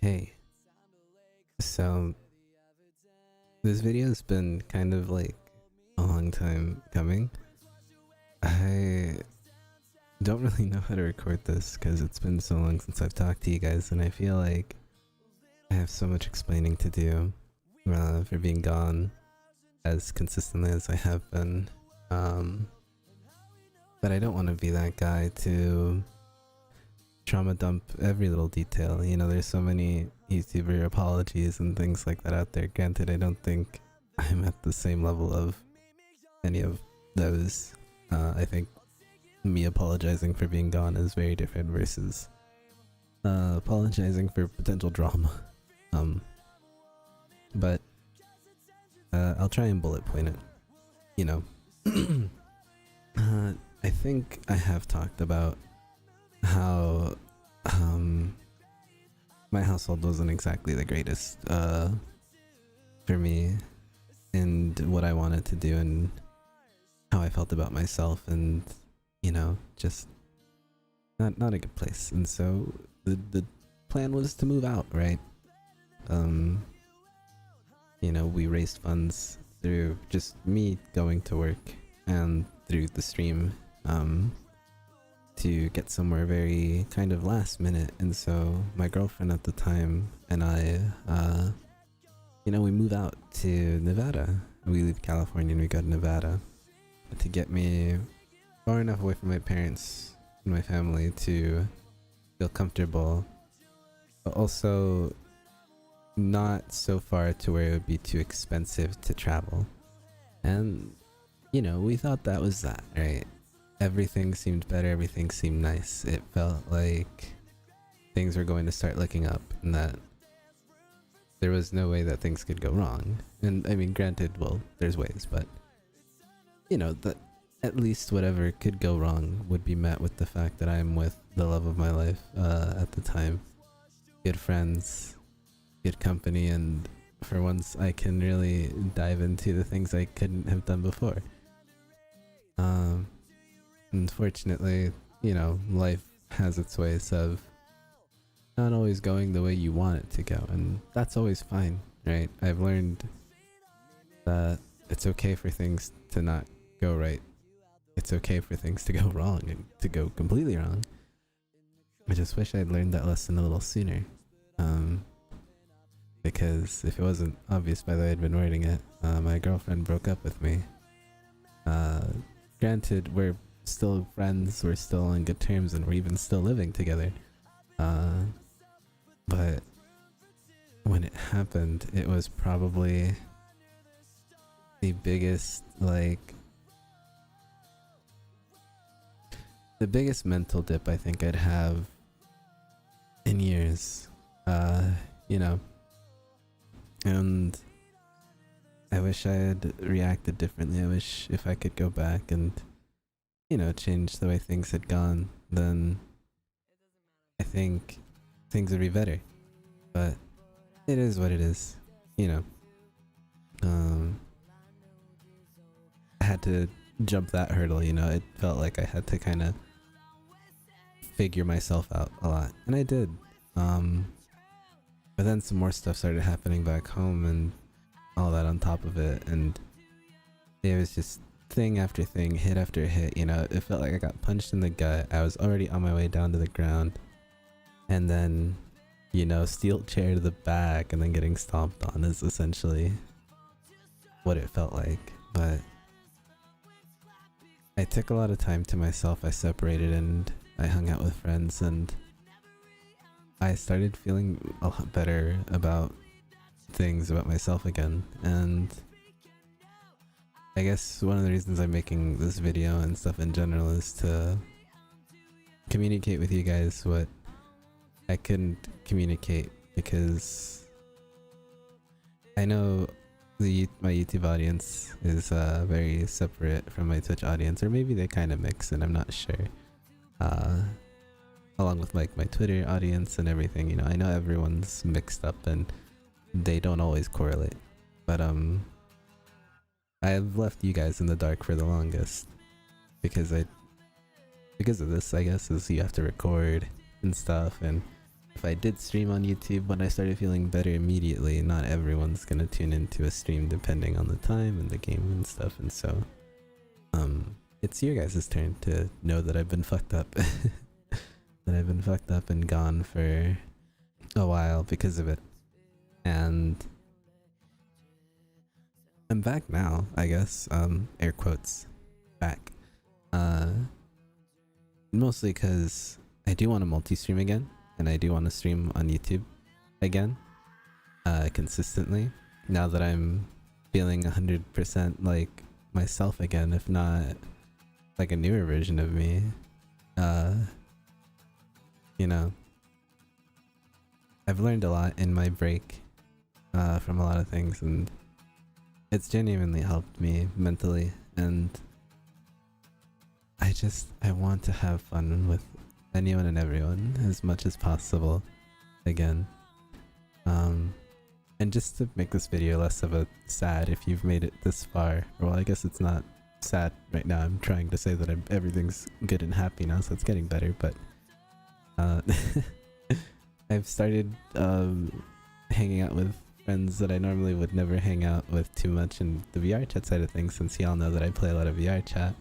Hey, so this video's been kind of like a long time coming. I don't really know how to record this because it's been so long since I've talked to you guys, and I feel like I have so much explaining to do for being gone as consistently as I have been. Um, but I don't want to be that guy to trauma dump every little detail. You know, there's so many YouTuber apologies and things like that out there. Granted, I don't think I'm at the same level of any of those. I think me apologizing for being gone is very different versus apologizing for potential drama. Um, but I'll try and bullet point it. You know, I think I have talked about how my household wasn't exactly the greatest for me, and what I wanted to do and how I felt about myself, and you know, just not a good place. And so the plan was to move out, right? Um, you know, we raised funds through just me going to work and through the stream to get somewhere very kind of last minute. And so my girlfriend at the time and I, you know, we move out to Nevada. We leave California and we go to Nevada to get me far enough away from my parents and my family to feel comfortable, but also not so far to where it would be too expensive to travel. And, you know, we thought that was that, right? Everything seemed better, everything seemed nice. It felt like things were going to start looking up and that there was no way that things could go wrong. And I mean, granted, well, there's ways, but you know, that at least whatever could go wrong would be met with the fact that I'm with the love of my life at the time. Good friends, good company, and for once I can really dive into the things I couldn't have done before. Unfortunately, you know, life has its ways of not always going the way you want it to go, and that's always fine, right? I've learned that it's okay for things to not go right. It's okay for things to go wrong and to go completely wrong. I just wish I'd learned that lesson a little sooner. Because if it wasn't obvious by the way I'd been wording it, my girlfriend broke up with me. Granted, we're still friends, we're still on good terms, and we're even still living together. But when it happened, it was probably the biggest, like, the biggest mental dip I think I'd have in years. You know, and I wish I had reacted differently. I wish if I could go back and, you know, change the way things had gone, then I think things would be better. But it is what it is, you know. I had to jump that hurdle, you know. It felt like I had to kind of figure myself out a lot, and I did. But then some more stuff started happening back home and all that on top of it, and it was just thing after thing, hit after hit, you know. It felt like I got punched in the gut. I was already on my way down to the ground, and then, you know, steel chair to the back and then getting stomped on is essentially what it felt like. But I took a lot of time to myself. I separated and I hung out with friends, and I started feeling a lot better about things, about myself again. And I guess one of the reasons I'm making this video and stuff in general is to communicate with you guys what I couldn't communicate, because I know my YouTube audience is very separate from my Twitch audience, or maybe they kind of mix, and I'm not sure. Along with like my Twitter audience and everything, you know, I know everyone's mixed up and they don't always correlate. But I've left you guys in the dark for the longest because of this, I guess, is you have to record and stuff, and if I did stream on YouTube when I started feeling better immediately, not everyone's gonna tune into a stream depending on the time and the game and stuff. And so, it's your guys' turn to know that I've been fucked up. That I've been fucked up and gone for a while because of it. And I'm back now, I guess. Air quotes. Back. Mostly because I do want to multi-stream again. And I do want to stream on YouTube again. Consistently. Now that I'm feeling 100% like myself again, if not like a newer version of me. You know, I've learned a lot in my break from a lot of things, and it's genuinely helped me mentally. And I want to have fun with anyone and everyone as much as possible again. And just to make this video less of a sad, if you've made it this far, well, I guess it's not sad right now. I'm trying to say that everything's good and happy now, so it's getting better. But I've started hanging out with friends that I normally would never hang out with too much in the VR chat side of things, since y'all know that I play a lot of VR chat.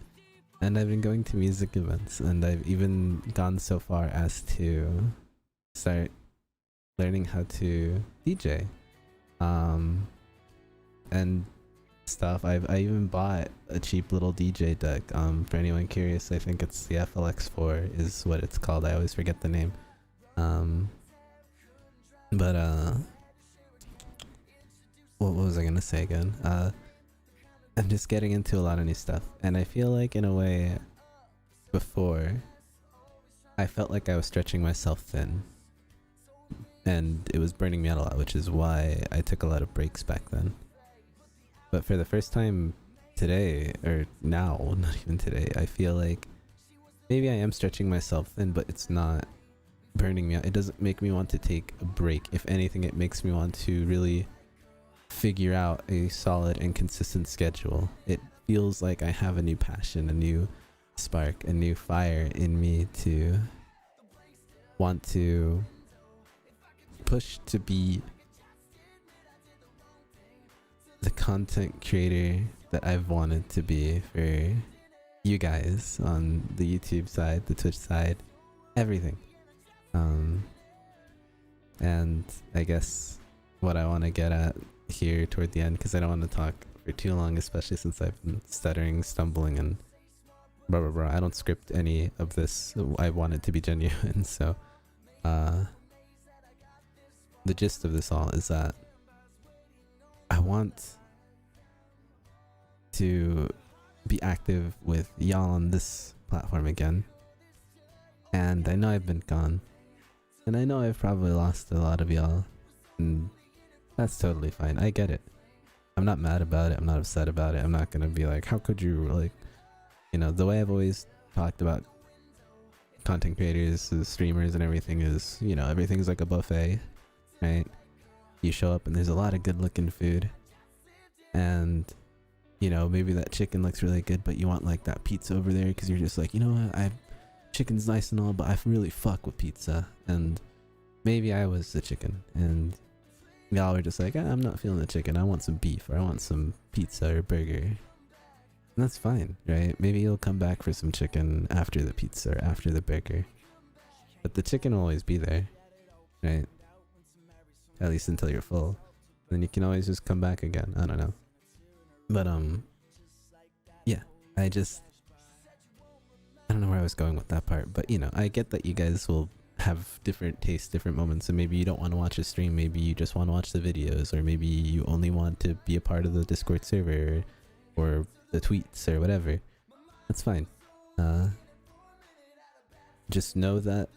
And I've been going to music events, and I've even gone so far as to start learning how to DJ. And stuff. I even bought a cheap little DJ deck. For anyone curious, I think it's the FLX4 is what it's called. I always forget the name. But what was I gonna say again? I'm just getting into a lot of new stuff, and I feel like in a way, before, I felt like I was stretching myself thin, and it was burning me out a lot, which is why I took a lot of breaks back then. But for the first time today, or now, not even today, I feel like maybe I am stretching myself thin, but it's not burning me out. It doesn't make me want to take a break. If anything, it makes me want to really figure out a solid and consistent schedule. It feels like I have a new passion, a new spark, a new fire in me to want to push to be the content creator that I've wanted to be for you guys on the YouTube side, the Twitch side, everything. And I guess what I want to get at here toward the end, because I don't want to talk for too long, especially since I've been stuttering, stumbling, and blah blah blah. I don't script any of this. I want it to be genuine. So the gist of this all is that I want to be active with y'all on this platform again. And I know I've been gone, and I know I've probably lost a lot of y'all, and that's totally fine. I get it. I'm not mad about it. I'm not upset about it. I'm not gonna be like, how could you, like, you know, the way I've always talked about content creators, streamers, and everything is, you know, everything's like a buffet, right? You show up and there's a lot of good looking food, and you know, maybe that chicken looks really good, but you want like that pizza over there because you're just like, you know what, chicken's nice and all, but I really fuck with pizza. And maybe I was the chicken, and y'all were just like, I'm not feeling the chicken, I want some beef, or I want some pizza or burger. And that's fine, right? Maybe you'll come back for some chicken after the pizza or after the burger, but the chicken will always be there, right? At least until you're full. Then you can always just come back again. I don't know. But yeah, I don't know where I was going with that part, but you know, I get that you guys will have different tastes, different moments, and maybe you don't want to watch a stream, maybe you just want to watch the videos, or maybe you only want to be a part of the Discord server or the tweets or whatever. That's fine. Just know that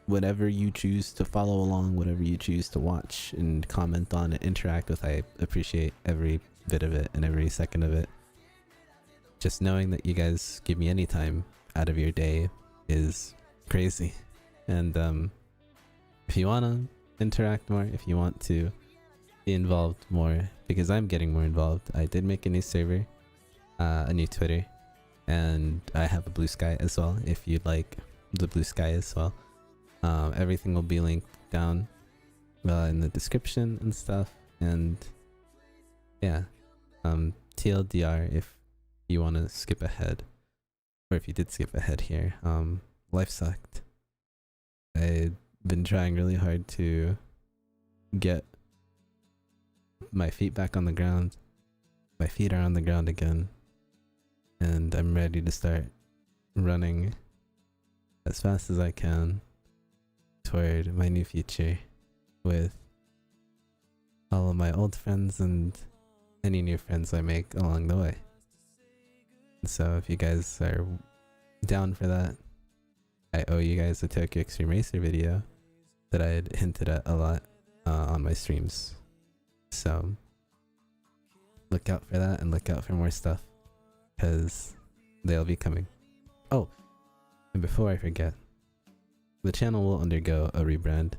whatever you choose to follow along, whatever you choose to watch and comment on and interact with, I appreciate every bit of it and every second of it. Just knowing that you guys give me any time out of your day is crazy. And if you want to interact more, if you want to be involved more, because I'm getting more involved, I did make a new server, a new Twitter, and I have a Blue Sky as well, if you'd like the Blue Sky as well. Everything will be linked down in the description and stuff. And yeah, TLDR if you want to skip ahead, or if you did skip ahead here, life sucked. I've been trying really hard to get my feet back on the ground. My feet are on the ground again, and I'm ready to start running as fast as I can toward my new future with all of my old friends and any new friends I make along the way. So if you guys are down for that, I owe you guys a Tokyo Extreme Racer video that I had hinted at a lot on my streams. So look out for that and look out for more stuff, because they'll be coming. Oh, and before I forget, the channel will undergo a rebrand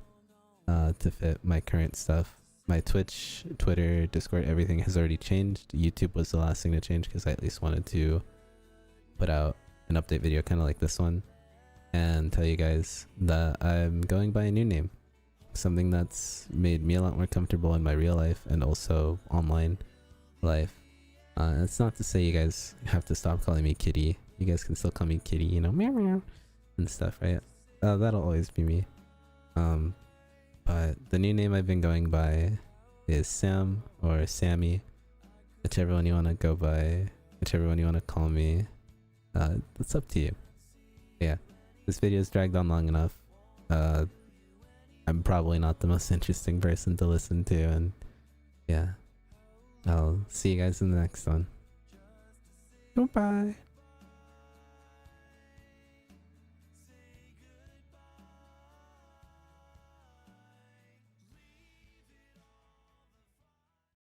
to fit my current stuff. My Twitch, Twitter, Discord, everything has already changed. YouTube was the last thing to change because I at least wanted to put out an update video kind of like this one and tell you guys that I'm going by a new name. Something that's made me a lot more comfortable in my real life and also online life. It's not to say you guys have to stop calling me Kitty. You guys can still call me Kitty, you know, meow meow and stuff, right? That'll always be me. But the new name I've been going by is Sam or Sammy, whichever one you want to go by, whichever one you want to call me. It's up to you. Yeah, this video's dragged on long enough. I'm probably not the most interesting person to listen to, and yeah, I'll see you guys in the next one. Goodbye.